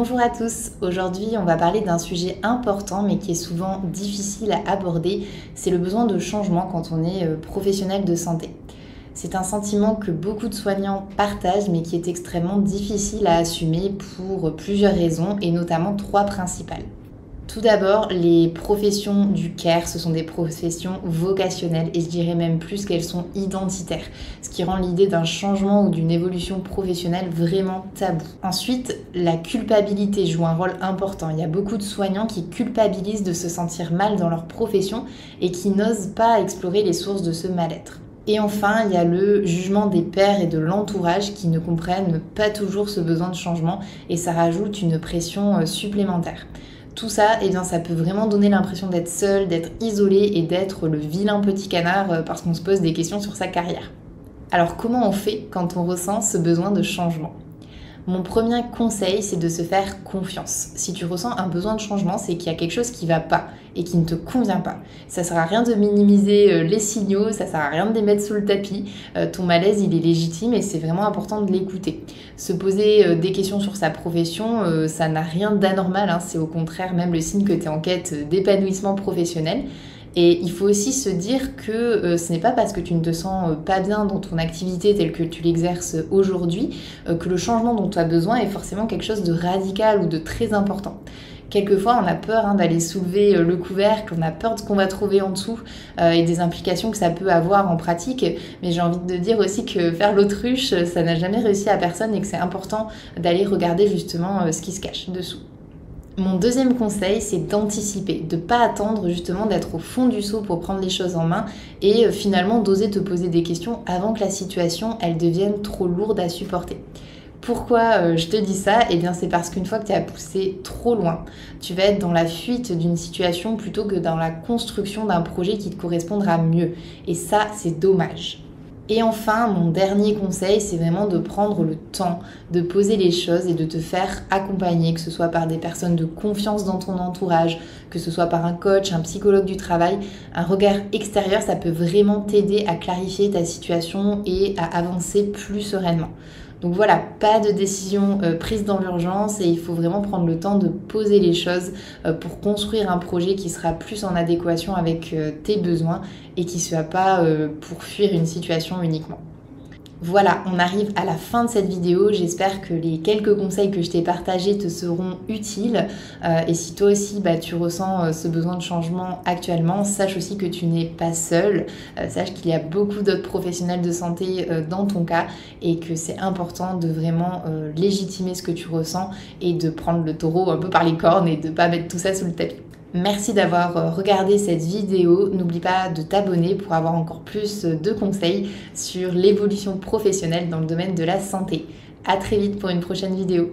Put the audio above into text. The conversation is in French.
Bonjour à tous, aujourd'hui on va parler d'un sujet important mais qui est souvent difficile à aborder, c'est le besoin de changement quand on est professionnel de santé. C'est un sentiment que beaucoup de soignants partagent mais qui est extrêmement difficile à assumer pour plusieurs raisons et notamment trois principales. Tout d'abord, les professions du care, ce sont des professions vocationnelles et je dirais même plus qu'elles sont identitaires, ce qui rend l'idée d'un changement ou d'une évolution professionnelle vraiment taboue. Ensuite, la culpabilité joue un rôle important. Il y a beaucoup de soignants qui culpabilisent de se sentir mal dans leur profession et qui n'osent pas explorer les sources de ce mal-être. Et enfin, il y a le jugement des pairs et de l'entourage qui ne comprennent pas toujours ce besoin de changement et ça rajoute une pression supplémentaire. Tout ça, eh bien, ça peut vraiment donner l'impression d'être seul, d'être isolé et d'être le vilain petit canard parce qu'on se pose des questions sur sa carrière. Alors comment on fait quand on ressent ce besoin de changement ? Mon premier conseil, c'est de se faire confiance. Si tu ressens un besoin de changement, c'est qu'il y a quelque chose qui ne va pas et qui ne te convient pas. Ça ne sert à rien de minimiser les signaux, ça ne sert à rien de les mettre sous le tapis. Ton malaise, il est légitime et c'est vraiment important de l'écouter. Se poser des questions sur sa profession, ça n'a rien d'anormal, hein. C'est au contraire même le signe que tu es en quête d'épanouissement professionnel. Et il faut aussi se dire que ce n'est pas parce que tu ne te sens pas bien dans ton activité telle que tu l'exerces aujourd'hui que le changement dont tu as besoin est forcément quelque chose de radical ou de très important. Quelquefois, on a peur d'aller soulever le couvercle, on a peur de ce qu'on va trouver en dessous et des implications que ça peut avoir en pratique. Mais j'ai envie de dire aussi que faire l'autruche, ça n'a jamais réussi à personne et que c'est important d'aller regarder justement ce qui se cache dessous. Mon deuxième conseil, c'est d'anticiper, de ne pas attendre justement d'être au fond du seau pour prendre les choses en main et finalement d'oser te poser des questions avant que la situation elle devienne trop lourde à supporter. Pourquoi je te dis ça ? Eh bien c'est parce qu'une fois que tu as poussé trop loin, tu vas être dans la fuite d'une situation plutôt que dans la construction d'un projet qui te correspondra mieux. Et ça, c'est dommage. Et enfin, mon dernier conseil, c'est vraiment de prendre le temps de poser les choses et de te faire accompagner, que ce soit par des personnes de confiance dans ton entourage, que ce soit par un coach, un psychologue du travail. Un regard extérieur, ça peut vraiment t'aider à clarifier ta situation et à avancer plus sereinement. Donc voilà, pas de décision prise dans l'urgence et il faut vraiment prendre le temps de poser les choses pour construire un projet qui sera plus en adéquation avec tes besoins et qui ne soit pas pour fuir une situation uniquement. Voilà, on arrive à la fin de cette vidéo. J'espère que les quelques conseils que je t'ai partagés te seront utiles. Et si toi aussi tu ressens ce besoin de changement actuellement, sache aussi que tu n'es pas seul. Sache qu'il y a beaucoup d'autres professionnels de santé dans ton cas et que c'est important de vraiment légitimer ce que tu ressens et de prendre le taureau un peu par les cornes et de ne pas mettre tout ça sous le tapis. Merci d'avoir regardé cette vidéo. N'oublie pas de t'abonner pour avoir encore plus de conseils sur l'évolution professionnelle dans le domaine de la santé. À très vite pour une prochaine vidéo.